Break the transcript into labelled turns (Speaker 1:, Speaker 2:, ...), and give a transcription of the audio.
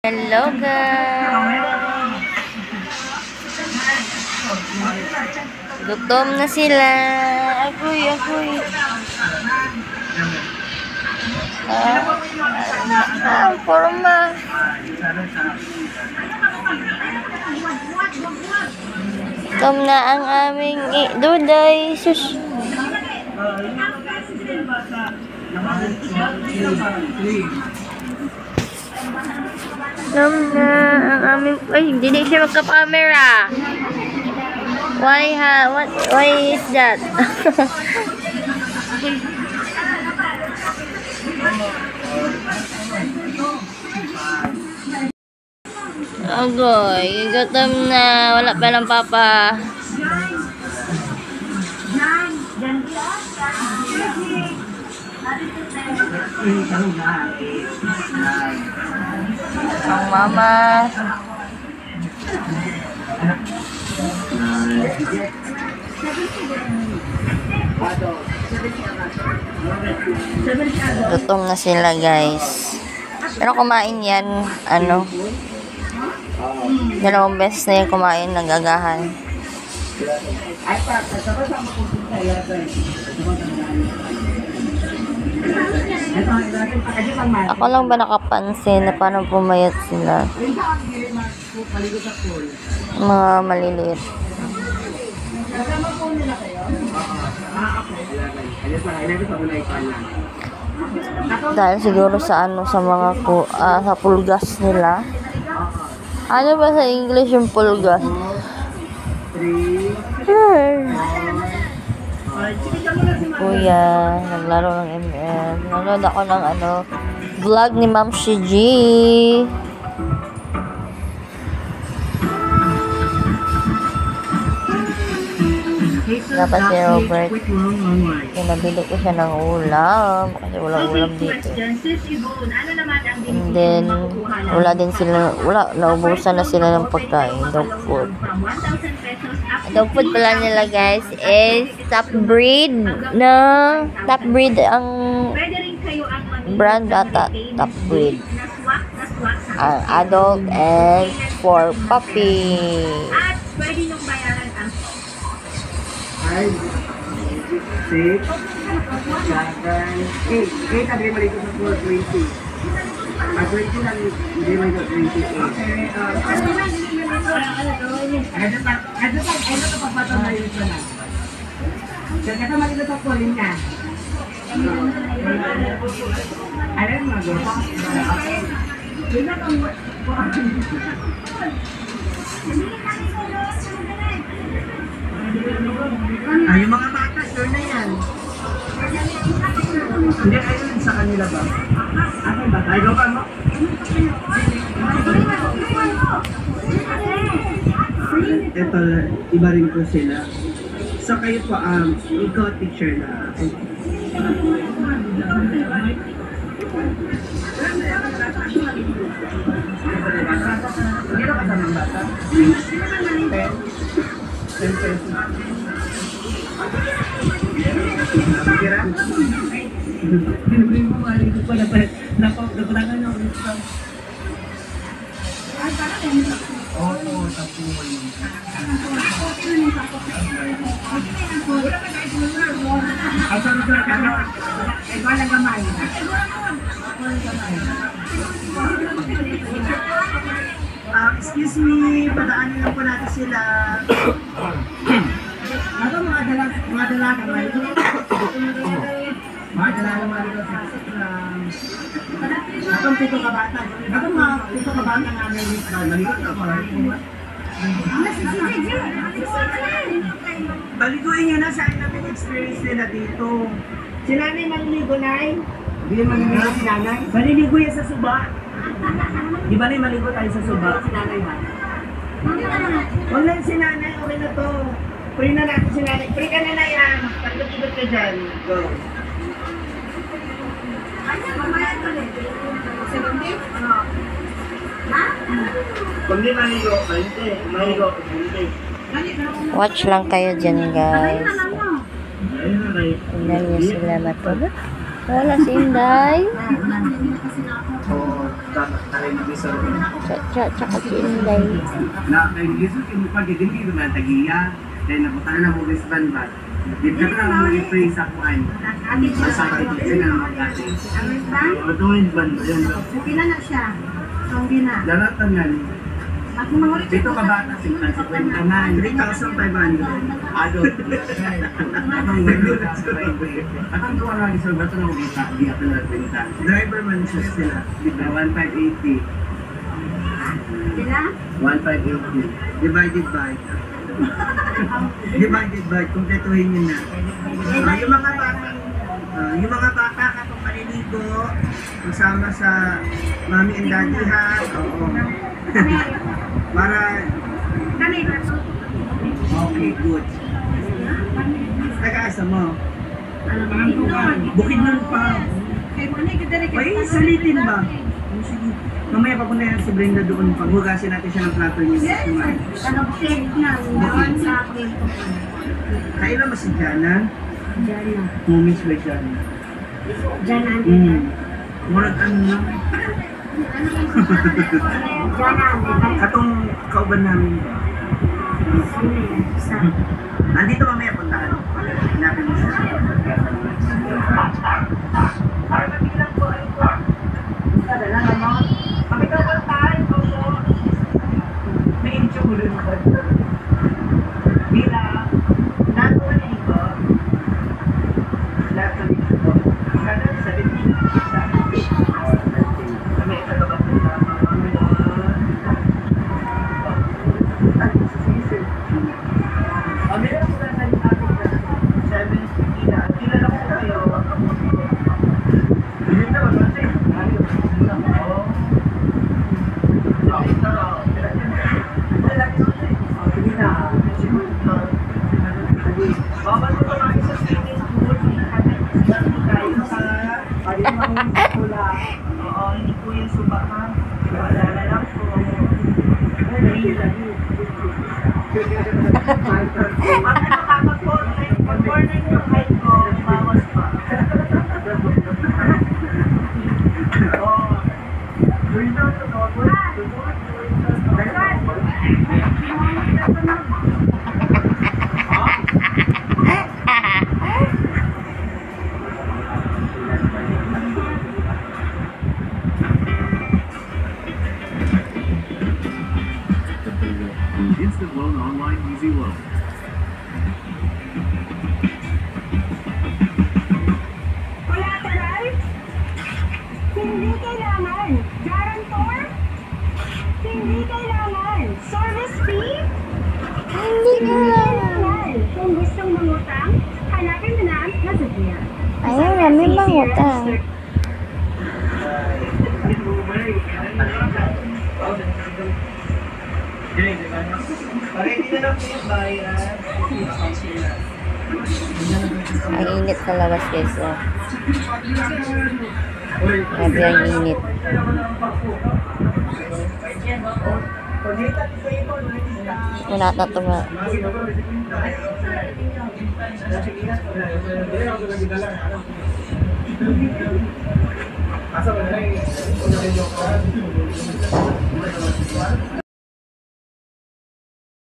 Speaker 1: Hello guys! Gutom na sila. Agoy. Forma. Gutom na ang aming duday. Sus. Gutom na ang aming... Ay, hindi na siya magka-camera. Why is that? Agoy, gutom na. Wala pa ng papa. Ang mama. Gutom na sila guys. Pero kumain yan, dalawang beses na yan kumain, nagagahan. Ako lang ba nakapansin na parang pumayat sila? Mga maliliit. Dahil siguro sa sa mga sa pulgas nila. Ano ba sa English yung pulgas? Kuya, naglaro ng ML. Nanood ako ng vlog ni Ma'am Shiji. Dapat si Robert, pinabili ko siya ng ulam kasi walang ulam dito. And then naubusan na sila ng pagkain, dog food. Dog food pala nila guys is Top Breed ang brand ata, Top Breed. Adult and for puppy.
Speaker 2: Pwede nyung bayaran ang 5, 6, 7, 8. 8 sabi mo dito sa 420. Ang 20 lang, hindi mo ito 28. Ano ito papato na yun sa lang? Kaya ito malito sa kulin ka. Alam mo, yun na kung yung mga bata, sure na yan. Hindi, ayun sa kanila ba? Ako ba? Ayaw ka mo? Ito, iba rin po sila. So kayo po, ikaw teacher na. Hindi na kasama ng bata? 10 pesos. Kira? Pinabring mo, alin ko pala pa. Napagulangan nyo. Oo, tapos. Asan ka na? Ikaw lang gamay. Excuse me, padaanin lang po natin sila. Ano mga dalaga, maligo? Mga dalaga, maligo. Atong 7 ka bata. Atong mga 7 ka bata nga may maligo ka pa. Baliguin nyo na sa natin experience nila dito. Si nanay maliligo, nay? Hindi maliligo si nanay? Maliligo yan sa suba. Di ba na maligo tayo sa suba? Si nanay ba? Huwag lang si nanay, okay na to. Pray na natin si nanay. Pray ka na na yan. Pagkakibot ka dyan. Go. Kung di maligo, maligo.
Speaker 1: Watch lang kayo dyan guys. Tingnan niyo sila matulog. Wala si Inday. Tsaka si Inday.
Speaker 3: Na kay Jesus yung pagiging naman tagiya. Kaya nabutan na mo gisban ba? Dito na mo i-pray sa kuan. Masakit din ang magkati. Ito yung ban yan.
Speaker 2: Pila na siya. Ang gina.
Speaker 3: Daratan yan. Dito ka bata si Francis kwenta man 3,500 adult. Atong window na sa library. Atong tuwa nga sa bato na kita di ato na kwenta. Driver man siya sila. Dito 1,580.
Speaker 2: Sila?
Speaker 3: 1,580. Divided by. Divided by. Kumpletuhin nyo na. Yung mga bata katong maliligo kasama sa mami and daddy ha. Oo. Para okay, good. Taga-asa mo? Bukidnon pa. Ay, salitin ba? Sige. Mamaya papunta yan si Brenda doon. Paghugasin natin siya ng plato niya. Kailan ba si Jana?
Speaker 2: Jana.
Speaker 3: Momis ba Jana?
Speaker 2: Jana.
Speaker 3: Murag ano na? Katong kauban namin. Nandito mamaya puntahan. Hanapin mo siya. Hindi po yung suba ha. Wala lang po. Ang nakapag-corner yung height ko, bawas pa.
Speaker 4: Instant loan online, easy loan.
Speaker 5: Collateral? Hindi kailangan. Guarantor? Hindi kailangan. Service fee?
Speaker 1: Hindi
Speaker 5: Hindi
Speaker 1: na.
Speaker 5: kailangan. Kung gustong mangutang, hanapin mo na ang Lazadilla.
Speaker 1: Ayun, kami mangutang.
Speaker 2: Ready na lang po yung bayan.
Speaker 1: Ang init sa labas guys. Oh. Grabe ang init. Wala na ito ma.
Speaker 2: Asa ba na